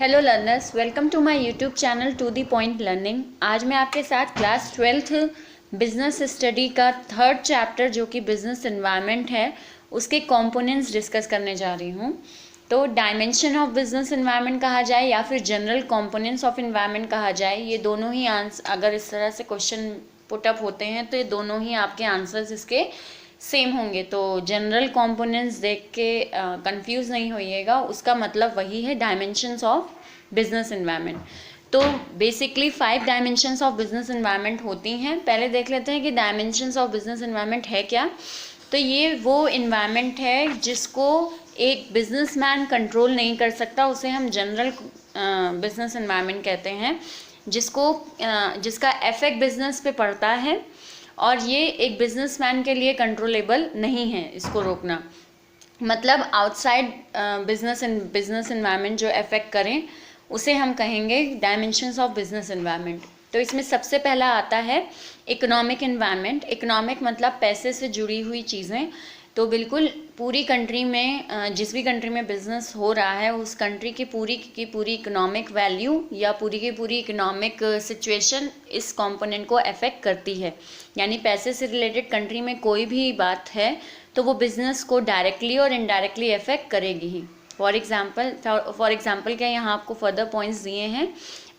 Hello learners, welcome to my YouTube channel to the point learning. आज मैं आपके साथ क्लास 12th बिजनेस स्टडी का थर्ड चैप्टर जो कि बिजनेस एनवायरनमेंट है उसके कंपोनेंट्स डिस्कस करने जा रही हूँ। तो डायमेंशन ऑफ बिजनेस एनवायरनमेंट कहा जाए या फिर जनरल कंपोनेंट्स ऑफ एनवायरनमेंट कहा जाए, ये दोनों ही आंसर अगर इस तरह से क्वेश्चन पुटअप होते हैं तो ये दोनों ही आपके आंसर्स इसके सेम होंगे। तो जनरल कंपोनेंट्स देख के कंफ्यूज नहीं होइएगा, उसका मतलब वही है डायमेंशंस ऑफ बिजनेस एनवायरनमेंट। तो basically 5 dimensions of business environment होती हैं। पहले देख लेते हैं कि डायमेंशंस ऑफ बिजनेस एनवायरनमेंट है क्या। तो ये वो एनवायरनमेंट है जिसको एक बिजनेसमैन कंट्रोल नहीं कर सकता, उसे हम जनरल बिजनेस एनवायरनमेंट कहते हैं, जिसका इफेक्ट बिजनेस पे पड़ता है और ये एक बिजनेसमैन के लिए कंट्रोलेबल नहीं है इसको रोकना। मतलब आउटसाइड बिजनेस एनवायरनमेंट जो अफेक्ट करें उसे हम कहेंगे डायमेंशंस ऑफ बिजनेस एनवायरनमेंट। तो इसमें सबसे पहला आता है इकोनॉमिक एनवायरनमेंट। इकोनॉमिक मतलब पैसे से जुड़ी हुई चीज़ें। तो बिल्कुल पूरी कंट्री में जिस भी कंट्री में बिजनेस हो रहा है उस कंट्री की पूरी इकोनॉमिक वैल्यू या पूरी की पूरी इकोनॉमिक सिचुएशन इस कंपोनेंट को अफेक्ट करती है। यानी पैसे से रिलेटेड कंट्री में कोई भी बात है तो वो बिजनेस को डायरेक्टली और इनडायरेक्टली अफेक्ट करेगी ही। फॉर एग्जाम्पल क्या यहाँ आपको फर्दर पॉइंट्स दिए हैं।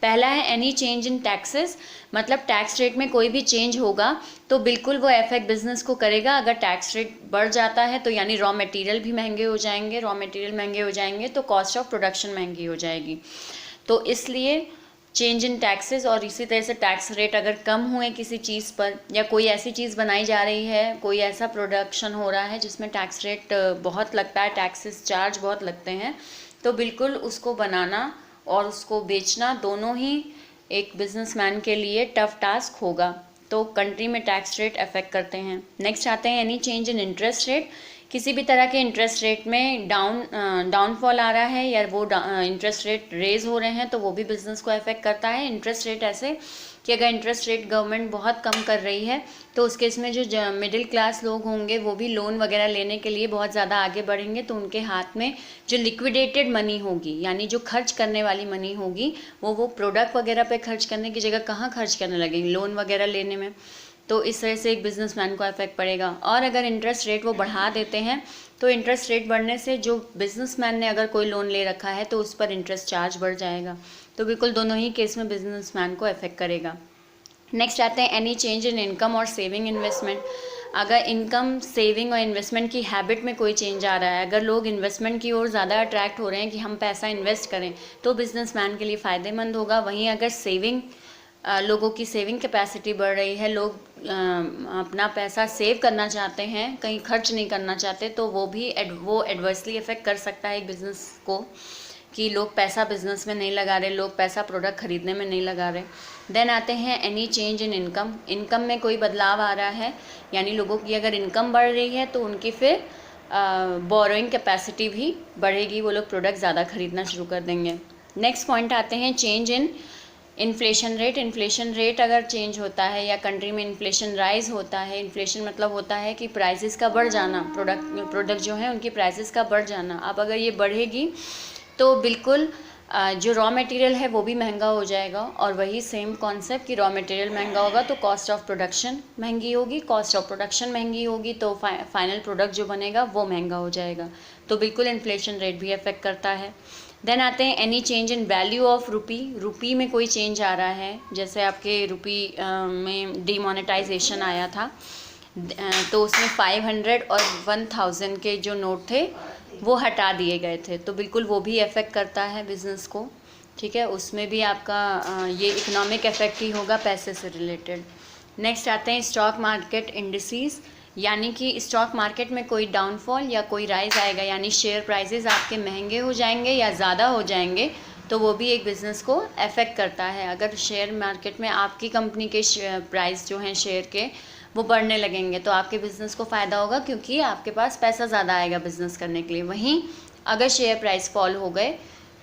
पहला है एनी चेंज इन टैक्सेस, मतलब टैक्स रेट में कोई भी चेंज होगा तो बिल्कुल वो इफेक्ट बिजनेस को करेगा। अगर टैक्स रेट बढ़ जाता है तो यानी रॉ मटेरियल भी महंगे हो जाएंगे, रॉ मटेरियल महंगे हो जाएंगे तो कॉस्ट ऑफ प्रोडक्शन महंगी हो जाएगी। तो इसलिए चेंज इन टैक्सेस, और इसी तरह से टैक्स रेट अगर कम हुए किसी चीज़ पर या कोई ऐसी चीज़ बनाई जा रही है, कोई ऐसा प्रोडक्शन हो रहा है जिसमें टैक्स रेट बहुत लगता है, टैक्सेस चार्ज बहुत लगते हैं, तो बिल्कुल उसको बनाना और उसको बेचना दोनों ही एक बिजनेसमैन के लिए टफ टास्क होगा। तो कंट्री में टैक्स रेट अफेक्ट करते हैं। नेक्स्ट आते हैं एनी चेंज इन इंटरेस्ट रेट। किसी भी तरह के इंटरेस्ट रेट में डाउनफॉल आ रहा है या वो इंटरेस्ट रेट रेज हो रहे हैं तो वो भी बिजनेस को अफेक्ट करता है। इंटरेस्ट रेट ऐसे कि अगर इंटरेस्ट रेट गवर्नमेंट बहुत कम कर रही है तो उस केस में जो मिडिल क्लास लोग होंगे वो भी लोन वगैरह लेने के लिए बहुत ज़्यादा आगे बढ़ेंगे, तो उनके हाथ में जो लिक्विडेटेड मनी होगी यानी जो खर्च करने वाली मनी होगी वो प्रोडक्ट वगैरह पे खर्च करने की जगह कहाँ खर्च करने लगेंगे, लोन वगैरह लेने में। तो इस तरह से एक बिजनेसमैन को इफेक्ट पड़ेगा। और अगर इंटरेस्ट रेट वो बढ़ा देते हैं तो इंटरेस्ट रेट बढ़ने से जो बिजनेसमैन ने अगर कोई लोन ले रखा है तो उस पर इंटरेस्ट चार्ज बढ़ जाएगा। तो बिल्कुल दोनों ही केस में बिजनेसमैन को इफेक्ट करेगा। नेक्स्ट आते हैं एनी चेंज इन इनकम और सेविंग इन्वेस्टमेंट। अगर इनकम, सेविंग और इन्वेस्टमेंट की हैबिट में कोई चेंज आ रहा है, अगर लोग इन्वेस्टमेंट की ओर ज़्यादा अट्रैक्ट हो रहे हैं कि हम पैसा इन्वेस्ट करें तो बिजनेसमैन के लिए फ़ायदेमंद होगा। वहीं अगर लोगों की सेविंग कैपेसिटी बढ़ रही है, लोग अपना पैसा सेव करना चाहते हैं, कहीं खर्च नहीं करना चाहते, तो वो एडवर्सली इफेक्ट कर सकता है एक बिज़नेस को कि लोग पैसा बिजनेस में नहीं लगा रहे, लोग पैसा प्रोडक्ट खरीदने में नहीं लगा रहे। देन आते हैं एनी चेंज इन इनकम। इनकम में कोई बदलाव आ रहा है, यानी लोगों की अगर इनकम बढ़ रही है तो उनकी फिर बोरोइंग कैपेसिटी भी बढ़ेगी, वो लोग प्रोडक्ट ज़्यादा खरीदना शुरू कर देंगे। नेक्स्ट पॉइंट आते हैं change in inflation rate. Inflation rate अगर चेंज होता है या कंट्री में इन्फ्लेशन राइज होता है, इन्फ्लेशन मतलब होता है कि प्राइसेस का बढ़ जाना, प्रोडक्ट जो है उनकी प्राइसेस का बढ़ जाना। अब अगर ये बढ़ेगी तो बिल्कुल जो रॉ मटेरियल है वो भी महंगा हो जाएगा, और वही सेम कॉन्सेप्ट कि रॉ मटेरियल महंगा होगा तो कॉस्ट ऑफ प्रोडक्शन महंगी होगी, कॉस्ट ऑफ प्रोडक्शन महंगी होगी तो फाइनल प्रोडक्ट जो बनेगा वो महंगा हो जाएगा। तो बिल्कुल इन्फ्लेशन रेट भी अफेक्ट करता है। देन आते हैं any change in value of rupee. Rupee में कोई चेंज आ रहा है, जैसे आपके रुपी में डिमोनेटाइजेशन आया था तो उसमें 500 और 1000 के जो नोट थे वो हटा दिए गए थे, तो बिल्कुल वो भी अफेक्ट करता है बिज़नेस को। ठीक है, उसमें भी आपका ये इकोनॉमिक इफेक्ट ही होगा पैसे से रिलेटेड। नेक्स्ट आते हैं स्टॉक मार्केट इंडिसेस, यानी कि स्टॉक मार्केट में कोई डाउनफॉल या कोई राइज आएगा, यानी शेयर प्राइसेस आपके महंगे हो जाएंगे या ज़्यादा हो जाएंगे, तो वो भी एक बिज़नेस को अफेक्ट करता है। अगर शेयर मार्केट में आपकी कंपनी के प्राइस जो हैं शेयर के वो बढ़ने लगेंगे तो आपके बिज़नेस को फ़ायदा होगा, क्योंकि आपके पास पैसा ज़्यादा आएगा बिज़नेस करने के लिए। वहीं अगर शेयर प्राइस फॉल हो गए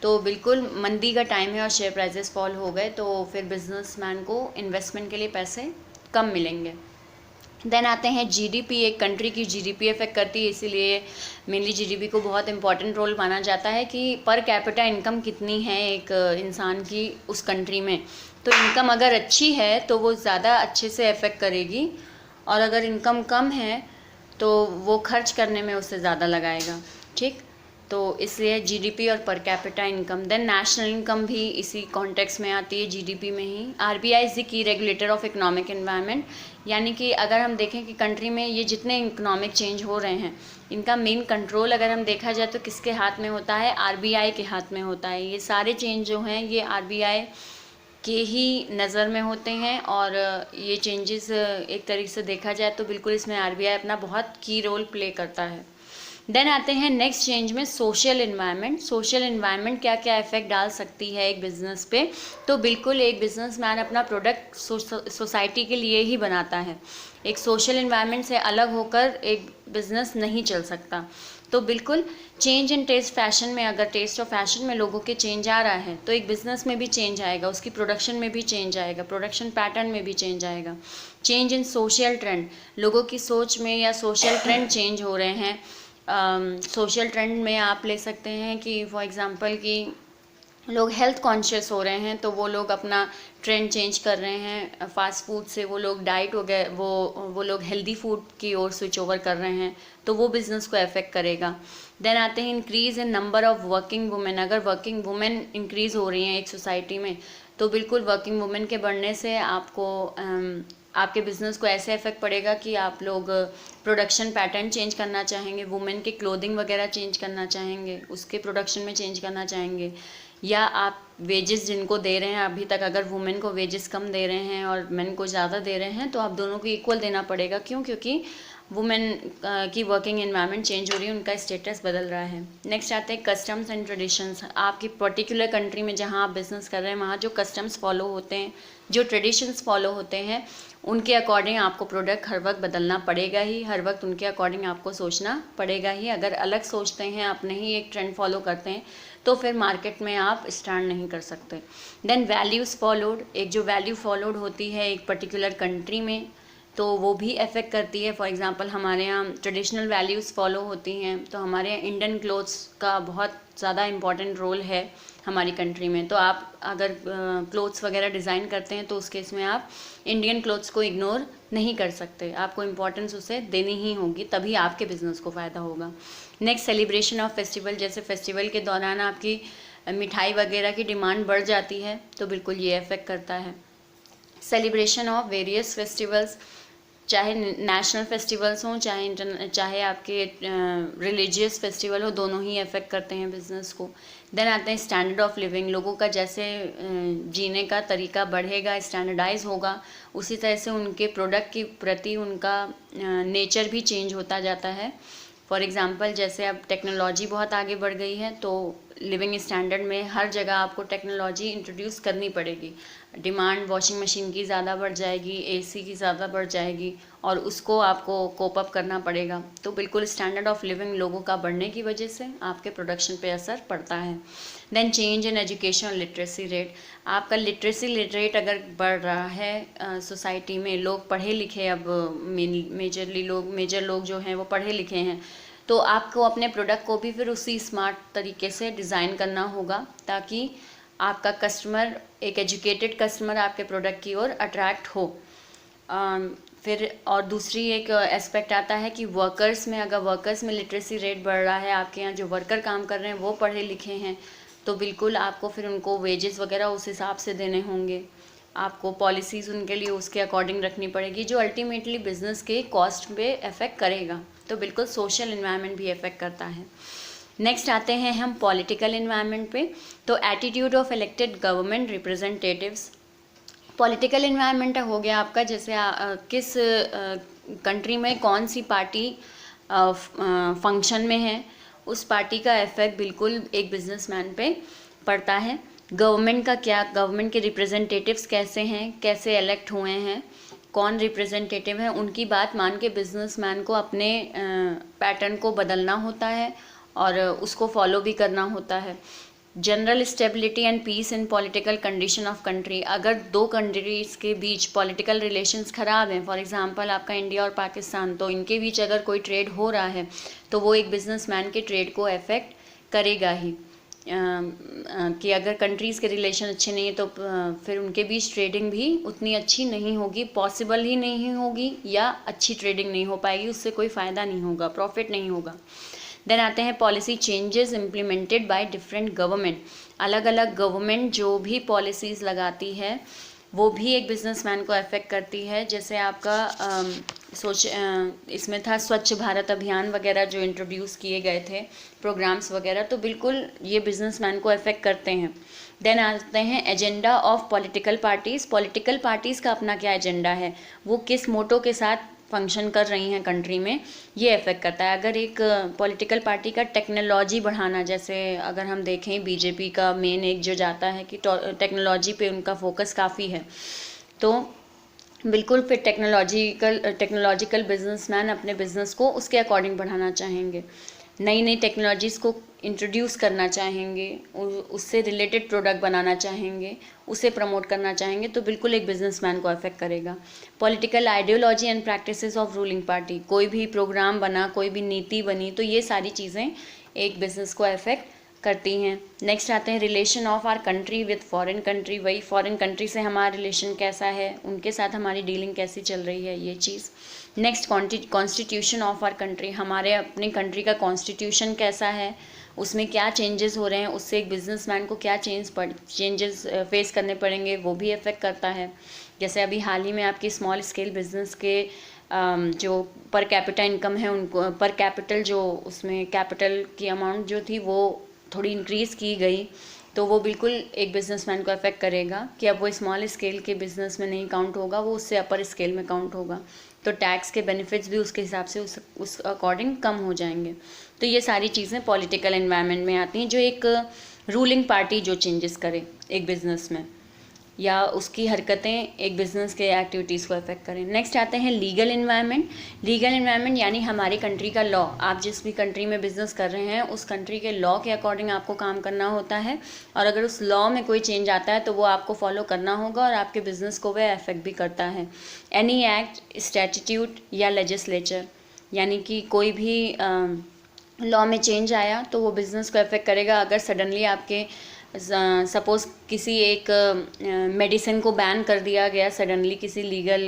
तो बिल्कुल मंदी का टाइम है और शेयर प्राइसेस फॉल हो गए तो फिर बिजनेसमैन को इन्वेस्टमेंट के लिए पैसे कम मिलेंगे। देन आते हैं जीडीपी, एक कंट्री की जीडीपी अफेक्ट करती है, इसीलिए मेनली जीडीपी को बहुत इंपॉर्टेंट रोल माना जाता है कि पर कैपिटा इनकम कितनी है एक इंसान की उस कंट्री में। तो इनकम अगर अच्छी है तो वो ज़्यादा अच्छे से अफेक्ट करेगी, और अगर इनकम कम है तो वो खर्च करने में उससे ज़्यादा लगाएगा। ठीक, तो इसलिए जीडीपी और per capita income. Then national income भी इसी कॉन्टेक्स्ट में आती है, जीडीपी में ही। RBI is the key regulator of economic environment, यानी कि अगर हम देखें कि कंट्री में ये जितने इकोनॉमिक चेंज हो रहे हैं इनका मेन कंट्रोल अगर हम देखा जाए तो किसके हाथ में होता है, आरबीआई के हाथ में होता है। ये सारे चेंज जो हैं ये आरबीआई के ही नज़र में होते हैं, और ये चेंजेस एक तरीके से देखा जाए तो बिल्कुल इसमें आरबीआई अपना बहुत की रोल प्ले करता है। देन आते हैं नेक्स्ट चेंज में सोशल इन्वायरमेंट। सोशल इन्वायरमेंट क्या क्या इफेक्ट डाल सकती है एक बिज़नेस पे, तो बिल्कुल एक बिजनेसमैन अपना प्रोडक्ट सोसाइटी के लिए ही बनाता है। एक सोशल इन्वायरमेंट से अलग होकर एक बिज़नेस नहीं चल सकता। तो बिल्कुल चेंज इन टेस्ट फैशन में, अगर टेस्ट और फैशन में लोगों के चेंज आ रहा है तो एक बिज़नेस में भी चेंज आएगा, उसकी प्रोडक्शन में भी चेंज आएगा, प्रोडक्शन पैटर्न में भी चेंज आएगा। चेंज इन सोशल ट्रेंड, लोगों की सोच में या सोशल ट्रेंड चेंज हो रहे हैं। सोशल ट्रेंड में आप ले सकते हैं कि फॉर एग्ज़ाम्पल कि लोग हेल्थ कॉन्शियस हो रहे हैं तो वो लोग अपना ट्रेंड चेंज कर रहे हैं, फास्ट फूड से वो लोग डाइट वगैरह वो लोग हेल्दी फूड की ओर स्विच ओवर कर रहे हैं, तो वो बिज़नेस को अफेक्ट करेगा। देन आते हैं increase in number of working women. अगर वर्किंग वुमेन इंक्रीज़ हो रही हैं एक सोसाइटी में तो बिल्कुल वर्किंग वुमेन के बढ़ने से आपको आपके बिज़नेस को ऐसे इफेक्ट पड़ेगा कि आप लोग प्रोडक्शन पैटर्न चेंज करना चाहेंगे, वुमेन के क्लोथिंग वगैरह चेंज करना चाहेंगे, उसके प्रोडक्शन में चेंज करना चाहेंगे, या आप वेजेस जिनको दे रहे हैं अभी तक, अगर वुमेन को वेजेस कम दे रहे हैं और मेन को ज़्यादा दे रहे हैं तो आप दोनों को इक्वल देना पड़ेगा। क्यों? क्योंकि वुमेन की वर्किंग एनवायरनमेंट चेंज हो रही है, उनका स्टेटस बदल रहा है। नेक्स्ट आते हैं कस्टम्स एंड ट्रेडिशंस। आपकी पर्टिकुलर कंट्री में जहाँ आप बिज़नेस कर रहे हैं वहाँ जो कस्टम्स फॉलो होते हैं, जो ट्रेडिशंस फॉलो होते हैं, उनके अकॉर्डिंग आपको प्रोडक्ट हर वक्त बदलना पड़ेगा ही, हर वक्त उनके अकॉर्डिंग आपको सोचना पड़ेगा ही। अगर अलग सोचते हैं, अपने ही एक ट्रेंड फॉलो करते हैं तो फिर मार्केट में आप स्टैंड नहीं कर सकते। देन वैल्यूज़ फॉलोड, एक जो वैल्यू फॉलोड होती है एक पर्टिकुलर कंट्री में तो वो भी अफेक्ट करती है। फॉर एग्जांपल हमारे यहाँ ट्रेडिशनल वैल्यूज़ फॉलो होती हैं, तो हमारे यहाँ इंडियन क्लोथ्स का बहुत ज़्यादा इम्पॉर्टेंट रोल है हमारी कंट्री में। तो आप अगर क्लोथ्स वगैरह डिज़ाइन करते हैं तो उस केस में आप इंडियन क्लोथ्स को इग्नोर नहीं कर सकते, आपको इम्पोर्टेंस उसे देनी ही होगी, तभी आपके बिज़नेस को फ़ायदा होगा। नेक्स्ट सेलिब्रेशन ऑफ फेस्टिवल, जैसे फेस्टिवल के दौरान आपकी मिठाई वगैरह की डिमांड बढ़ जाती है तो बिल्कुल ये अफेक्ट करता है। सेलिब्रेशन ऑफ वेरियस फेस्टिवल्स, चाहे नेशनल फेस्टिवल्स हों चाहे आपके रिलीजियस फेस्टिवल हो, दोनों ही अफेक्ट करते हैं बिज़नेस को। देन आते हैं स्टैंडर्ड ऑफ लिविंग, लोगों का जैसे जीने का तरीका बढ़ेगा, स्टैंडर्डाइज होगा, उसी तरह से उनके प्रोडक्ट के प्रति उनका नेचर भी चेंज होता जाता है। फॉर एग्ज़ाम्पल जैसे अब टेक्नोलॉजी बहुत आगे बढ़ गई है तो लिविंग स्टैंडर्ड में हर जगह आपको टेक्नोलॉजी इंट्रोड्यूस करनी पड़ेगी। डिमांड वॉशिंग मशीन की ज़्यादा बढ़ जाएगी, एसी की ज़्यादा बढ़ जाएगी और उसको आपको कोप अप करना पड़ेगा। तो बिल्कुल स्टैंडर्ड ऑफ लिविंग लोगों का बढ़ने की वजह से आपके प्रोडक्शन पे असर पड़ता है। Then change in education literacy rate, आपका लिटरेसी रेट अगर बढ़ रहा है सोसाइटी में, लोग पढ़े लिखे, अब मेजर लोग जो हैं वो पढ़े लिखे हैं, तो आपको अपने प्रोडक्ट को भी फिर उसी स्मार्ट तरीके से डिज़ाइन करना होगा ताकि आपका कस्टमर, एक एजुकेटेड कस्टमर आपके प्रोडक्ट की ओर अट्रैक्ट हो। फिर और दूसरी एक एस्पेक्ट आता है कि वर्कर्स में, अगर वर्कर्स में लिटरेसी रेट बढ़ रहा है, आपके यहाँ जो वर्कर काम कर रहे हैं वो पढ़े लिखे हैं, तो बिल्कुल आपको फिर उनको वेजेस वगैरह उस हिसाब से देने होंगे, आपको पॉलिसीज़ उनके लिए उसके अकॉर्डिंग रखनी पड़ेगी, जो अल्टीमेटली बिज़नेस के कॉस्ट पे अफेक्ट करेगा। तो बिल्कुल सोशल इन्वायरमेंट भी अफेक्ट करता है। नेक्स्ट आते हैं हम पॉलिटिकल इन्वायरमेंट पे, तो attitude of elected government representatives. Political environment हो गया आपका जैसे किस कंट्री में कौन सी पार्टी फंक्शन में है, उस पार्टी का इफेक्ट बिल्कुल एक बिजनेसमैन पे पड़ता है। गवर्नमेंट का क्या, गवर्नमेंट के रिप्रेजेंटेटिव्स कैसे हैं, कैसे इलेक्ट हुए हैं, कौन रिप्रेजेंटेटिव है, उनकी बात मान के बिजनेसमैन को अपने पैटर्न को बदलना होता है और उसको फॉलो भी करना होता है। General stability and peace in political condition of country. अगर दो कंट्रीज़ के बीच पॉलिटिकल रिलेशंस ख़राब हैं, फॉर एग्जांपल आपका इंडिया और पाकिस्तान, तो इनके बीच अगर कोई ट्रेड हो रहा है तो वो एक बिजनेसमैन के ट्रेड को अफेक्ट करेगा ही। कि अगर कंट्रीज़ के रिलेशन अच्छे नहीं है तो फिर उनके बीच ट्रेडिंग भी उतनी अच्छी नहीं होगी, पॉसिबल ही नहीं होगी, या अच्छी ट्रेडिंग नहीं हो पाएगी, उससे कोई फ़ायदा नहीं होगा, प्रॉफिट नहीं होगा। देन आते हैं policy changes implemented by different government. अलग अलग गवर्नमेंट जो भी पॉलिसीज़ लगाती है वो भी एक बिजनेसमैन को अफेक्ट करती है। जैसे आपका इसमें था स्वच्छ भारत अभियान वगैरह जो इंट्रोड्यूस किए गए थे प्रोग्राम्स वगैरह, तो बिल्कुल ये बिजनेसमैन को अफेक्ट करते हैं। देन आते हैं agenda of political parties. Political parties का अपना क्या एजेंडा है, वो किस मोटो के साथ फंक्शन कर रही हैं कंट्री में, ये अफेक्ट करता है। अगर एक पॉलिटिकल पार्टी का टेक्नोलॉजी बढ़ाना, जैसे अगर हम देखें बीजेपी का मेन एक जो जाता है कि टेक्नोलॉजी पे उनका फोकस काफ़ी है, तो बिल्कुल फिर टेक्नोलॉजिकल बिजनेसमैन अपने बिजनेस को उसके अकॉर्डिंग बढ़ाना चाहेंगे, नई नई टेक्नोलॉजीज़ को इंट्रोड्यूस करना चाहेंगे, उससे रिलेटेड प्रोडक्ट बनाना चाहेंगे, उसे प्रमोट करना चाहेंगे, तो बिल्कुल एक बिजनेसमैन को अफेक्ट करेगा। Political ideology and practices of ruling party. कोई भी प्रोग्राम बना, कोई भी नीति बनी, तो ये सारी चीज़ें एक बिजनेस को अफेक्ट करती हैं। नेक्स्ट आते हैं relation of our country with foreign country. वही फॉरेन कंट्री से हमारा रिलेशन कैसा है, उनके साथ हमारी डीलिंग कैसी चल रही है, ये चीज़। Next constitution of our country. हमारे अपनी कंट्री का कॉन्स्टिट्यूशन कैसा है, उसमें क्या चेंजेस हो रहे हैं, उससे एक बिजनेसमैन को क्या चेंजेस फेस करने पड़ेंगे, वो भी अफेक्ट करता है। जैसे अभी हाल ही में आपकी स्मॉल स्केल बिजनेस के जो पर कैपिटा इनकम है, उनको पर कैपिटल जो उसमें कैपिटल की अमाउंट जो थी वो थोड़ी इंक्रीज़ की गई, तो वो बिल्कुल एक बिजनेसमैन को अफेक्ट करेगा कि अब वो स्मॉल स्केल के बिजनेस में नहीं काउंट होगा, वो उससे अपर स्केल में काउंट होगा, तो टैक्स के बेनिफिट्स भी उसके हिसाब से उस अकॉर्डिंग कम हो जाएंगे। तो ये सारी चीज़ें पॉलिटिकल एनवायरनमेंट में आती हैं, जो एक रूलिंग पार्टी जो चेंजेस करे एक बिज़नेस में, या उसकी हरकतें एक बिज़नेस के एक्टिविटीज़ को अफेक्ट करें। नेक्स्ट आते हैं लीगल एनवायरनमेंट। लीगल एनवायरनमेंट यानी हमारी कंट्री का लॉ। आप जिस भी कंट्री में बिज़नेस कर रहे हैं उस कंट्री के लॉ के अकॉर्डिंग आपको काम करना होता है, और अगर उस लॉ में कोई चेंज आता है तो वो आपको फॉलो करना होगा, और आपके बिज़नेस को वह अफेक्ट भी करता है। एनी एक्ट, स्टैट्यूट या लेजिस्लेचर, यानी कि कोई भी लॉ में चेंज आया तो वो बिज़नेस को अफेक्ट करेगा। अगर सडनली आपके सपोज़ किसी एक मेडिसिन को बैन कर दिया गया सडनली किसी लीगल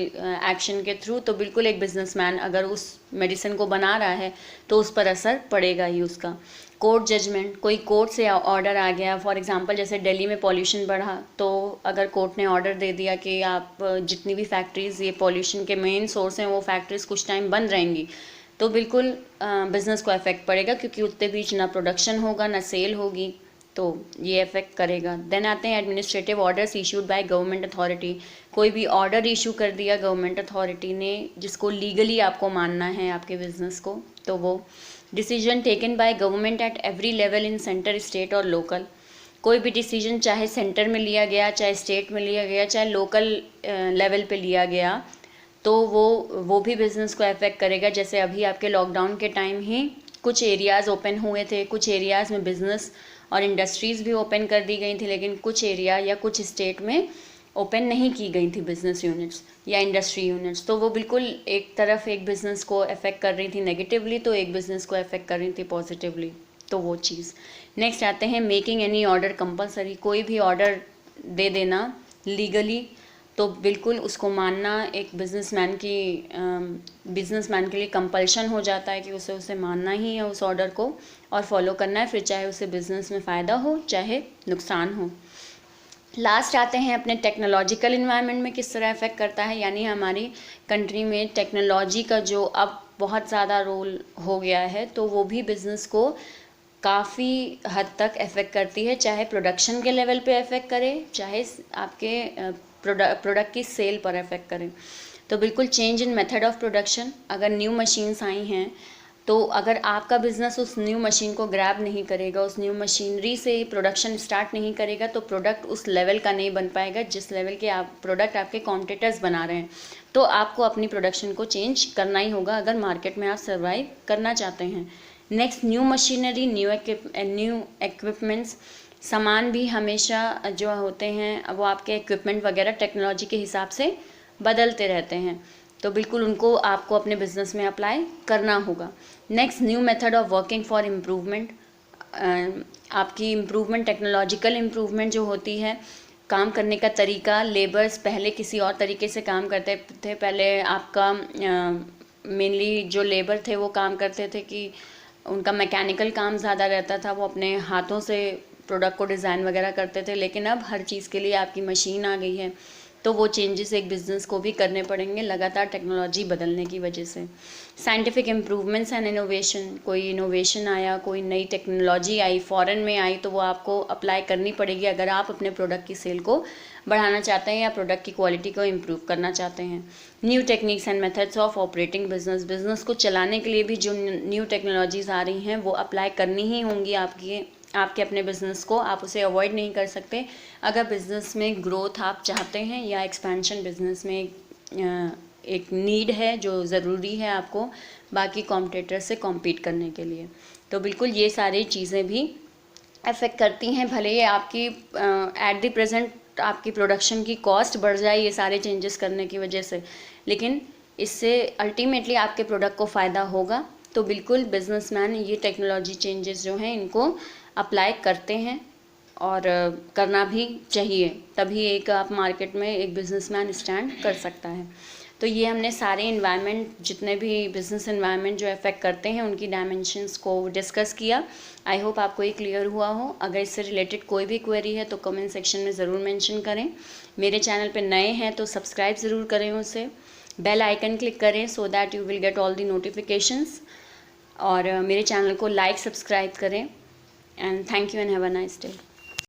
एक्शन के थ्रू, तो बिल्कुल एक बिजनेसमैन अगर उस मेडिसिन को बना रहा है तो उस पर असर पड़ेगा ही उसका। कोर्ट जजमेंट, कोई कोर्ट से ऑर्डर आ गया, फॉर एग्जांपल जैसे दिल्ली में पॉल्यूशन बढ़ा, तो अगर कोर्ट ने ऑर्डर दे दिया कि आप जितनी भी फैक्ट्रीज़ ये पॉल्यूशन के मेन सोर्स हैं वो फैक्ट्रीज़ कुछ टाइम बंद रहेंगी, तो बिल्कुल बिज़नेस को अफेक्ट पड़ेगा, क्योंकि उतने बीच ना प्रोडक्शन होगा ना सेल होगी, तो ये अफेक्ट करेगा। देन आते हैं administrative orders issued by government authority. कोई भी ऑर्डर इशू कर दिया गवर्नमेंट अथॉरिटी ने जिसको लीगली आपको मानना है आपके बिजनेस को, तो वो decision taken by government at every level in centre, state और लोकल। कोई भी डिसीजन चाहे सेंटर में लिया गया, चाहे स्टेट में लिया गया, चाहे लोकल लेवल पे लिया गया, तो वो भी बिज़नेस को अफेक्ट करेगा। जैसे अभी आपके लॉकडाउन के टाइम ही कुछ एरियाज़ ओपन हुए थे, कुछ एरियाज़ में बिज़नेस और इंडस्ट्रीज़ भी ओपन कर दी गई थी, लेकिन कुछ एरिया या कुछ स्टेट में ओपन नहीं की गई थी बिज़नेस यूनिट्स या इंडस्ट्री यूनिट्स, तो वो बिल्कुल एक तरफ एक बिज़नेस को अफेक्ट कर रही थी नेगेटिवली, तो एक बिज़नेस को अफेक्ट कर रही थी पॉजिटिवली, तो वो चीज़। नेक्स्ट आते हैं मेकिंग एनी ऑर्डर कंपलसरी। कोई भी ऑर्डर दे देना लीगली, तो बिल्कुल उसको मानना एक बिजनेसमैन के लिए कंपल्शन हो जाता है कि उसे मानना ही है उस ऑर्डर को और फॉलो करना है, फिर चाहे उसे बिज़नेस में फ़ायदा हो चाहे नुकसान हो। लास्ट आते हैं अपने टेक्नोलॉजिकल इन्वायरमेंट में किस तरह अफेक्ट करता है, यानी हमारी कंट्री में टेक्नोलॉजी का जो अब बहुत ज़्यादा रोल हो गया है, तो वो भी बिज़नेस को काफ़ी हद तक अफेक्ट करती है, चाहे प्रोडक्शन के लेवल पे अफेक्ट करे, चाहे आपके प्रोडक्ट की सेल पर अफेक्ट करें। तो बिल्कुल change in method of production, अगर न्यू मशीन्स आई हैं तो अगर आपका बिज़नेस उस न्यू मशीन को ग्रैब नहीं करेगा, उस न्यू मशीनरी से प्रोडक्शन स्टार्ट नहीं करेगा, तो प्रोडक्ट उस लेवल का नहीं बन पाएगा जिस लेवल के आप प्रोडक्ट आपके कॉम्पिटिटर्स बना रहे हैं। तो आपको अपनी प्रोडक्शन को चेंज करना ही होगा अगर मार्केट में आप सर्वाइव करना चाहते हैं। Next new machinery, new equipments. सामान भी हमेशा जो होते हैं वो आपके इक्विपमेंट वगैरह टेक्नोलॉजी के हिसाब से बदलते रहते हैं, तो बिल्कुल उनको आपको अपने बिजनेस में अप्लाई करना होगा। Next, new method of working for improvement. आपकी इम्प्रूवमेंट, टेक्नोलॉजिकल इम्प्रूवमेंट जो होती है, काम करने का तरीका। लेबर्स पहले किसी और तरीके से काम करते थे। पहले आपका मेनली जो लेबर थे वो काम करते थे कि उनका मैकेनिकल काम ज़्यादा रहता था, वो अपने हाथों से प्रोडक्ट को डिज़ाइन वगैरह करते थे। लेकिन अब हर चीज़ के लिए आपकी मशीन आ गई है, तो वो चेंजेस एक बिज़नेस को भी करने पड़ेंगे लगातार टेक्नोलॉजी बदलने की वजह से। साइंटिफिक इम्प्रूवमेंट्स एंड इनोवेशन, कोई इनोवेशन आया, कोई नई टेक्नोलॉजी आई, फॉरेन में आई, तो वो आपको अप्लाई करनी पड़ेगी अगर आप अपने प्रोडक्ट की सेल को बढ़ाना चाहते हैं या प्रोडक्ट की क्वालिटी को इम्प्रूव करना चाहते हैं। New techniques and methods of operating business, business को चलाने के लिए भी जो न्यू टेक्नोलॉजीज़ आ रही हैं वो अप्लाई करनी ही होंगी आपके अपने बिज़नेस को, आप उसे अवॉइड नहीं कर सकते। अगर बिज़नेस में ग्रोथ आप चाहते हैं या एक्सपेंशन बिज़नेस में एक नीड है जो ज़रूरी है आपको बाकी कॉम्पिटिटर से कॉम्पीट करने के लिए, तो बिल्कुल ये सारी चीज़ें भी अफेक्ट करती हैं। भले ही आपकी एट द प्रेजेंट आपकी प्रोडक्शन की कॉस्ट बढ़ जाए ये सारे चेंजेस करने की वजह से, लेकिन इससे अल्टीमेटली आपके प्रोडक्ट को फ़ायदा होगा। तो बिल्कुल बिजनेसमैन ये टेक्नोलॉजी चेंजेस जो हैं इनको अप्लाई करते हैं और करना भी चाहिए, तभी एक आप मार्केट में एक बिजनेसमैन स्टैंड कर सकता है। तो ये हमने सारे इन्वायरमेंट, जितने भी बिजनेस इन्वायरमेंट जो अफेक्ट करते हैं उनकी डायमेंशंस को डिस्कस किया। आई होप आपको ये क्लियर हुआ हो। अगर इससे रिलेटेड कोई भी क्वेरी है तो कमेंट सेक्शन में ज़रूर मेंशन करें। मेरे चैनल पे नए हैं तो सब्सक्राइब ज़रूर करें, उसे बेल आइकन क्लिक करें so that you will get all the notifications, और मेरे चैनल को लाइक सब्सक्राइब करें। And thank you and have a nice day.